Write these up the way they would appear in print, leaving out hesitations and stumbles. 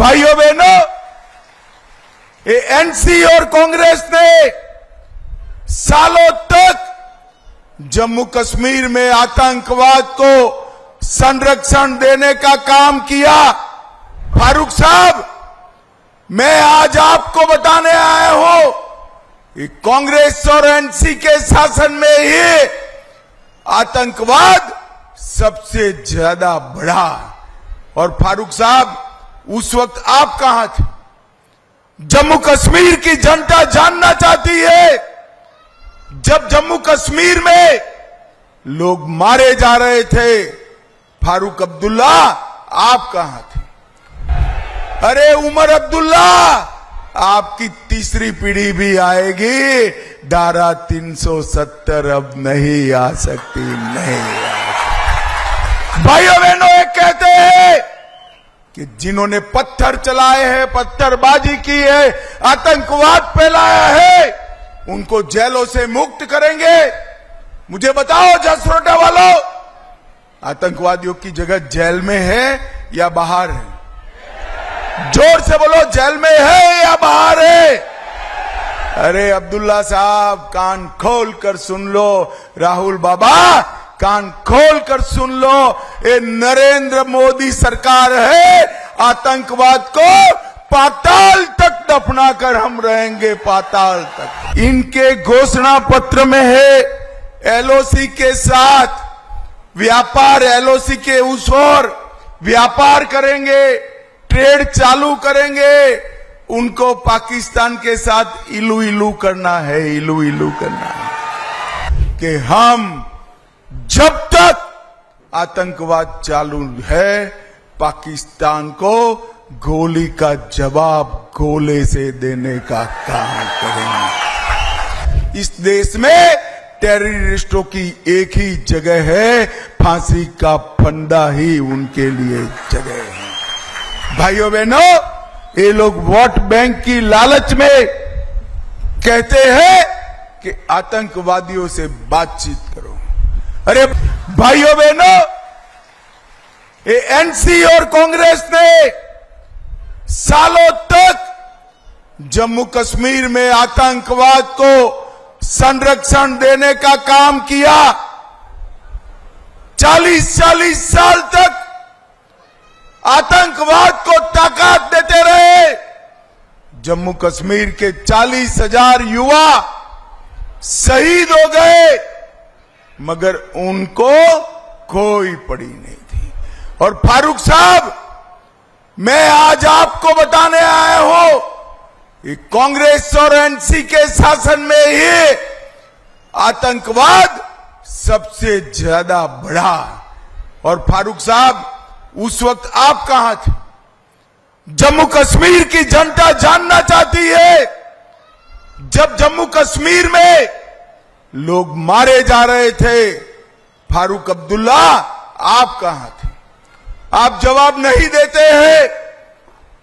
भाइयों बहनों, एनसी और कांग्रेस ने सालों तक जम्मू कश्मीर में आतंकवाद को संरक्षण देने का काम किया। फारूक साहब, मैं आज आपको बताने आया हूं कि कांग्रेस और एनसी के शासन में ही आतंकवाद सबसे ज्यादा बढ़ा। और फारूक साहब, उस वक्त आप कहां थे? जम्मू कश्मीर की जनता जानना चाहती है, जब जम्मू कश्मीर में लोग मारे जा रहे थे, फारूक अब्दुल्ला आप कहां थे? अरे उमर अब्दुल्ला, आपकी तीसरी पीढ़ी भी आएगी, धारा 370 अब नहीं आ सकती, नहीं आ सकती। भाइयों बहनों, एक कहते हैं कि जिन्होंने पत्थर चलाए हैं, पत्थरबाजी की है, आतंकवाद फैलाया है, उनको जेलों से मुक्त करेंगे। मुझे बताओ जसरोटा वालों, आतंकवादियों की जगह जेल में है या बाहर है? जोर से बोलो, जेल में है या बाहर है? अरे अब्दुल्ला साहब, कान खोल कर सुन लो। राहुल बाबा, कान खोल कर सुन लो। ये नरेंद्र मोदी सरकार है, आतंकवाद को पाताल तक दफना कर हम रहेंगे, पाताल तक। इनके घोषणा पत्र में है एलओसी के साथ व्यापार, एलओसी के उस ओर व्यापार करेंगे, ट्रेड चालू करेंगे। उनको पाकिस्तान के साथ इलू इलू करना है, इलू इलू करना है कि हम जब तक आतंकवाद चालू है, पाकिस्तान को गोली का जवाब गोले से देने का काम करेंगे। इस देश में टेररिस्टों की एक ही जगह है, फांसी का फंदा ही उनके लिए जगह है। भाइयों बहनों, ये लोग वोट बैंक की लालच में कहते हैं कि आतंकवादियों से बातचीत करो। अरे भाइयों बहनों, ये एनसी और कांग्रेस ने सालों तक जम्मू कश्मीर में आतंकवाद को संरक्षण देने का काम किया। 40-40 साल तक आतंकवाद को ताकत देते रहे। जम्मू कश्मीर के 40,000 युवा शहीद हो गए, मगर उनको कोई पड़ी नहीं थी। और फारूक साहब, मैं आज आपको बताने आया हूं कि कांग्रेस और एनसी के शासन में ही आतंकवाद सबसे ज्यादा बढ़ा। और फारूक साहब, उस वक्त आप कहां थे? जम्मू कश्मीर की जनता जानना चाहती है, जब जम्मू कश्मीर में लोग मारे जा रहे थे, फारूक अब्दुल्ला आप कहां थे? आप जवाब नहीं देते हैं।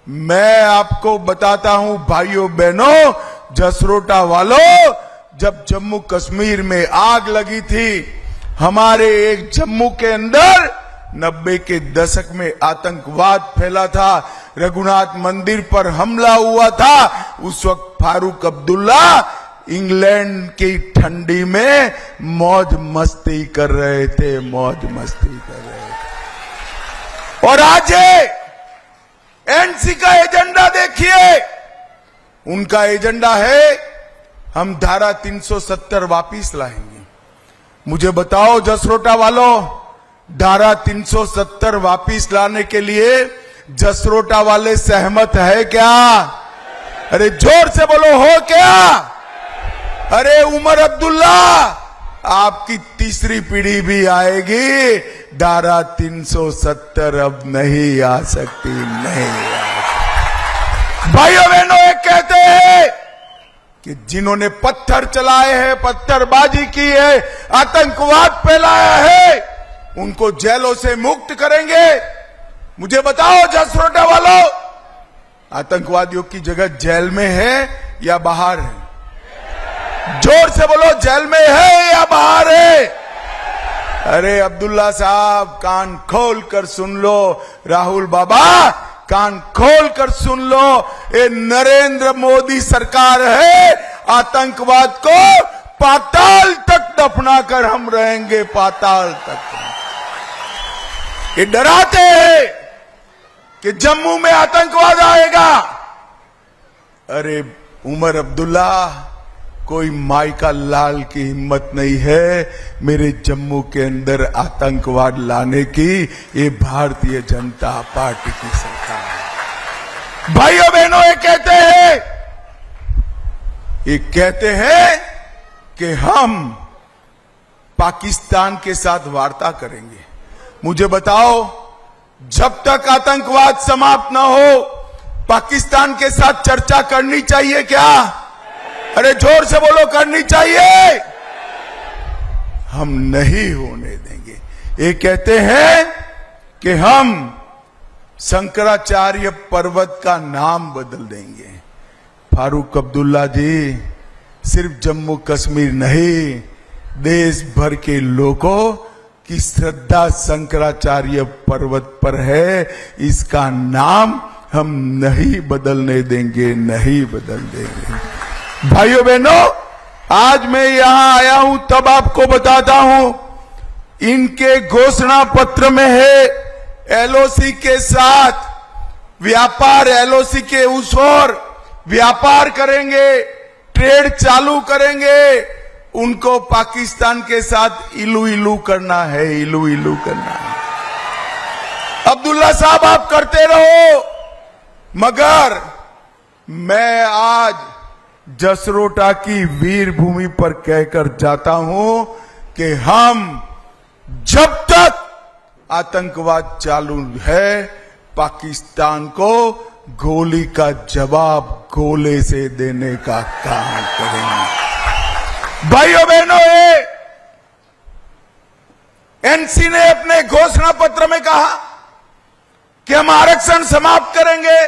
मैं आपको बताता हूं भाइयों बहनों, जसरोटा वालों, जब जम्मू कश्मीर में आग लगी थी, हमारे एक जम्मू के अंदर 90 के दशक में आतंकवाद फैला था, रघुनाथ मंदिर पर हमला हुआ था, उस वक्त फारूक अब्दुल्ला इंग्लैंड की ठंडी में मौज मस्ती कर रहे थे, मौज मस्ती कर रहे थे। और आज एनसी का एजेंडा देखिए, उनका एजेंडा है हम धारा 370 वापिस लाएंगे। मुझे बताओ जसरोटा वालों, धारा 370 वापिस लाने के लिए जसरोटा वाले सहमत है क्या? अरे जोर से बोलो, हो क्या? अरे उमर अब्दुल्ला, आपकी तीसरी पीढ़ी भी आएगी, धारा 370 अब नहीं आ सकती, नहीं आ सकती। भाइयों बहनों, एक कहते हैं कि जिन्होंने पत्थर चलाए हैं, पत्थरबाजी की है, आतंकवाद फैलाया है, उनको जेलों से मुक्त करेंगे। मुझे बताओ जसरोटा वालों, आतंकवादियों की जगह जेल में है या बाहर है? जोर से बोलो, जेल में है या बाहर है? अरे अब्दुल्ला साहब, कान खोल कर सुन लो। राहुल बाबा, कान खोल कर सुन लो, ये नरेंद्र मोदी सरकार है। आतंकवाद को पाताल तक दफना कर हम रहेंगे, पाताल तक। ये डराते हैं कि जम्मू में आतंकवाद आएगा। अरे उमर अब्दुल्ला, कोई माइका लाल की हिम्मत नहीं है मेरे जम्मू के अंदर आतंकवाद लाने की। ये भारतीय जनता पार्टी की सरकार है। भाइयों बहनों, ये कहते हैं कि हम पाकिस्तान के साथ वार्ता करेंगे। मुझे बताओ, जब तक आतंकवाद समाप्त न हो, पाकिस्तान के साथ चर्चा करनी चाहिए क्या? अरे जोर से बोलो, करनी चाहिए। हम नहीं होने देंगे। ये कहते हैं कि हम शंकराचार्य पर्वत का नाम बदल देंगे। फारूक अब्दुल्ला जी, सिर्फ जम्मू कश्मीर नहीं, देश भर के लोगों की श्रद्धा शंकराचार्य पर्वत पर है। इसका नाम हम नहीं बदलने देंगे, नहीं बदल देंगे। भाइयों बहनों, आज मैं यहां आया हूं तब आपको बताता हूं, इनके घोषणा पत्र में है एलओसी के साथ व्यापार, एलओसी के उस ओर व्यापार करेंगे, ट्रेड चालू करेंगे। उनको पाकिस्तान के साथ इलू इलू करना है, इलू इलू करना है। अब्दुल्ला साहब, आप करते रहो, मगर मैं आज जसरोटा की वीर भूमि पर कहकर जाता हूं कि हम जब तक आतंकवाद चालू है, पाकिस्तान को गोली का जवाब गोले से देने का काम करेंगे। भाइयों बहनों, एनसी ने अपने घोषणा पत्र में कहा कि हम आरक्षण समाप्त करेंगे,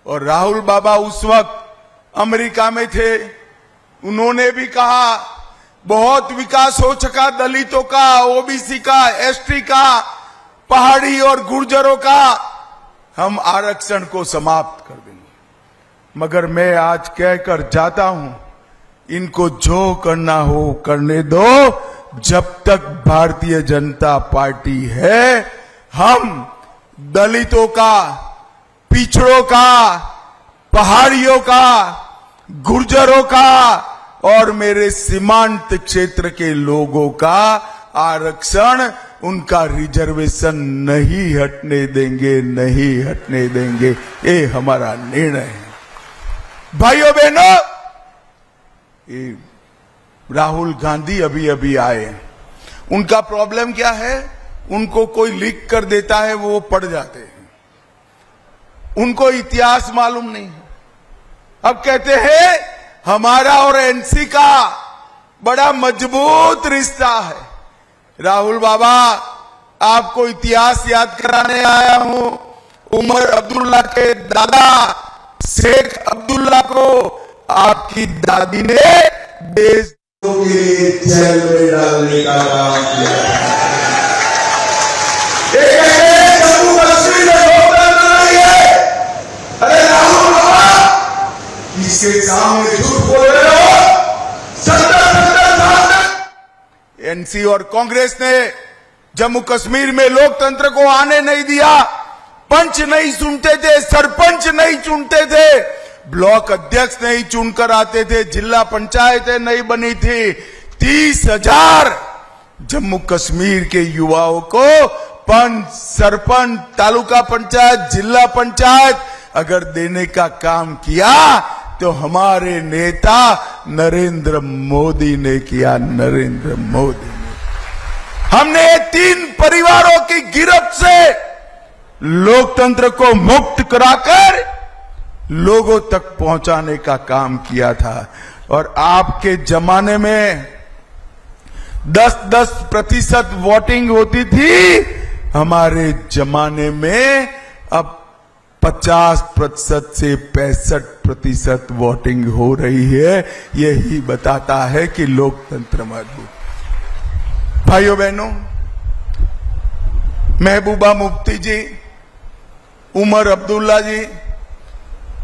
और राहुल बाबा उस वक्त अमेरिका में थे। उन्होंने भी कहा बहुत विकास हो चुका दलितों का, ओबीसी का, एसटी का, पहाड़ी और गुर्जरों का, हम आरक्षण को समाप्त कर देंगे। मगर मैं आज कहकर जाता हूं, इनको जो करना हो करने दो। जब तक भारतीय जनता पार्टी है, हम दलितों का, पिछड़ों का, पहाड़ियों का, गुर्जरों का और मेरे सीमांत क्षेत्र के लोगों का आरक्षण, उनका रिजर्वेशन नहीं हटने देंगे, नहीं हटने देंगे। ये हमारा निर्णय है। भाइयों बहनों, राहुल गांधी अभी अभी आए। उनका प्रॉब्लम क्या है? उनको कोई लिख कर देता है, वो पढ़ जाते हैं, उनको इतिहास मालूम नहीं है। अब कहते हैं हमारा और एनसी का बड़ा मजबूत रिश्ता है। राहुल बाबा, आपको इतिहास याद कराने आया हूं। उमर अब्दुल्ला के दादा शेख अब्दुल्ला को आपकी दादी ने देश के जेल में डालने का काम किया। जम्मू कश्मीर में लोकतंत्र नहीं है। अरे राहुल बाबा, इसके सामने झूठ बोल रहे हो। 70 साल तक एनसी और कांग्रेस ने जम्मू कश्मीर में लोकतंत्र को आने नहीं दिया। पंच नहीं चुनते थे, सरपंच नहीं चुनते थे, ब्लॉक अध्यक्ष नहीं चुनकर आते थे, जिला पंचायतें नहीं बनी थी। 30,000 जम्मू कश्मीर के युवाओं को पंच, सरपंच, तालुका पंचायत, जिला पंचायत अगर देने का काम किया तो हमारे नेता नरेंद्र मोदी ने किया, नरेंद्र मोदी ने। हमने 3 परिवारों की गिरफ्त से लोकतंत्र को मुक्त कराकर लोगों तक पहुंचाने का काम किया था। और आपके जमाने में 10% वोटिंग होती थी, हमारे जमाने में अब 50% से 65% वोटिंग हो रही है। यही बताता है कि लोकतंत्र मजबूत। भाइयों बहनों, महबूबा मुफ्ती जी उमर अब्दुल्ला जी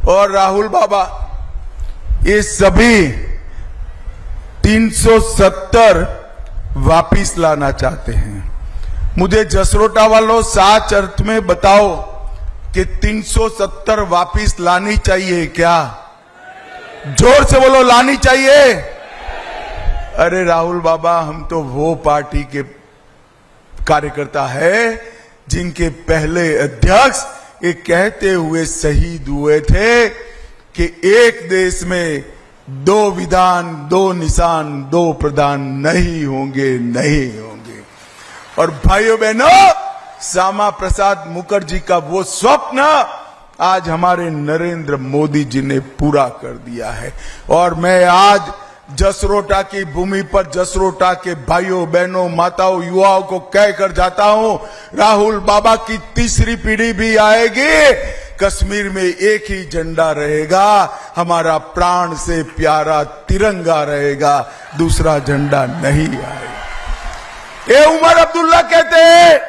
और राहुल बाबा, ये सभी 370 वापिस लाना चाहते हैं। मुझे जसरोटा वालों साच अर्थ में बताओ कि 370 वापिस लानी चाहिए क्या? जोर से बोलो, लानी चाहिए? अरे राहुल बाबा, हम तो वो पार्टी के कार्यकर्ता है जिनके पहले अध्यक्ष ये कहते हुए शहीद हुए थे कि एक देश में 2 विधान, 2 निशान, 2 प्रधान नहीं होंगे, नहीं होंगे। और भाइयों बहनों, श्यामा प्रसाद मुखर्जी का वो स्वप्न आज हमारे नरेंद्र मोदी जी ने पूरा कर दिया है। और मैं आज जसरोटा की भूमि पर जसरोटा के भाइयों बहनों, माताओं, युवाओं को कहकर जाता हूं, राहुल बाबा की तीसरी पीढ़ी भी आएगी, कश्मीर में एक ही झंडा रहेगा, हमारा प्राण से प्यारा तिरंगा रहेगा, दूसरा झंडा नहीं आएगा। ये उमर अब्दुल्ला कहते हैं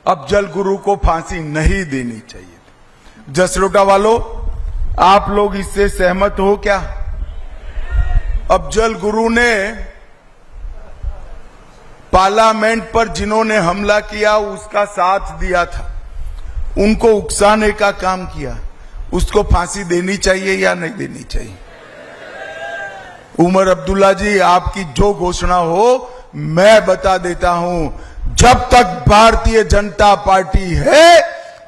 अफजल गुरु को फांसी नहीं देनी चाहिए। जसरोटा वालों, आप लोग इससे सहमत हो क्या? अफजल गुरु ने पार्लियामेंट पर जिन्होंने हमला किया उसका साथ दिया था, उनको उकसाने का काम किया, उसको फांसी देनी चाहिए या नहीं देनी चाहिए? उमर अब्दुल्ला जी, आपकी जो घोषणा हो मैं बता देता हूं, जब तक भारतीय जनता पार्टी है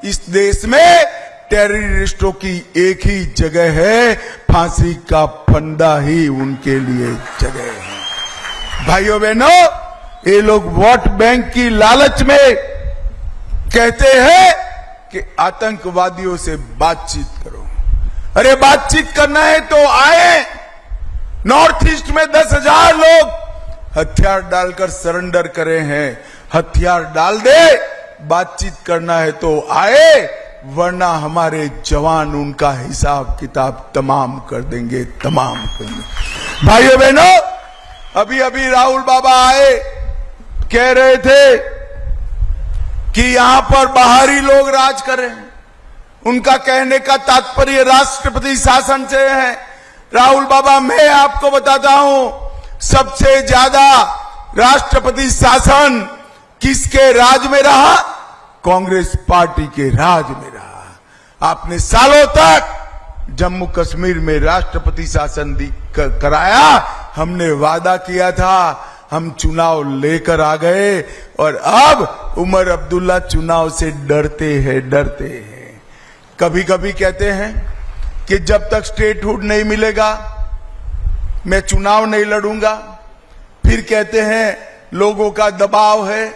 इस देश में टेररिस्टों की एक ही जगह है, फांसी का फंदा ही उनके लिए जगह है। भाइयों बहनों, ये लोग वोट बैंक की लालच में कहते हैं कि आतंकवादियों से बातचीत करो। अरे बातचीत करना है तो आए। नॉर्थ ईस्ट में 10,000 लोग हथियार डालकर सरेंडर करे हैं, हथियार डाल दे। बातचीत करना है तो आए, वरना हमारे जवान उनका हिसाब किताब तमाम कर देंगे, तमाम कर देंगे। भाइयों बहनों, अभी अभी राहुल बाबा आए, कह रहे थे कि यहां पर बाहरी लोग राज कर रहे हैं। उनका कहने का तात्पर्य राष्ट्रपति शासन से है। राहुल बाबा, मैं आपको बताता हूं, सबसे ज्यादा राष्ट्रपति शासन किसके राज में रहा? कांग्रेस पार्टी के राज में रहा। आपने सालों तक जम्मू कश्मीर में राष्ट्रपति शासन कराया। हमने वादा किया था, हम चुनाव लेकर आ गए, और अब उमर अब्दुल्ला चुनाव से डरते हैं। कभी कभी कहते हैं कि जब तक स्टेटहुड नहीं मिलेगा मैं चुनाव नहीं लड़ूंगा। फिर कहते हैं लोगों का दबाव है,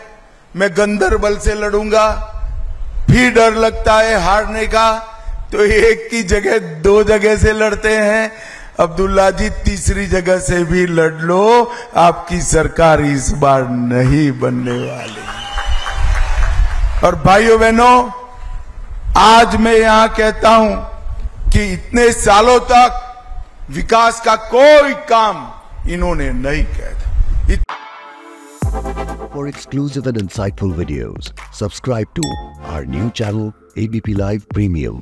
मैं गंदरबल से लड़ूंगा। फिर डर लगता है हारने का, तो एक की जगह 2 जगह से लड़ते हैं। अब्दुल्ला जी, तीसरी जगह से भी लड़ लो, आपकी सरकार इस बार नहीं बनने वाली। और भाइयों बहनों, आज मैं यहां कहता हूं कि इतने सालों तक विकास का कोई काम इन्होंने नहीं किया था। For exclusive and insightful videos, subscribe to our new channel ABP Live Premium.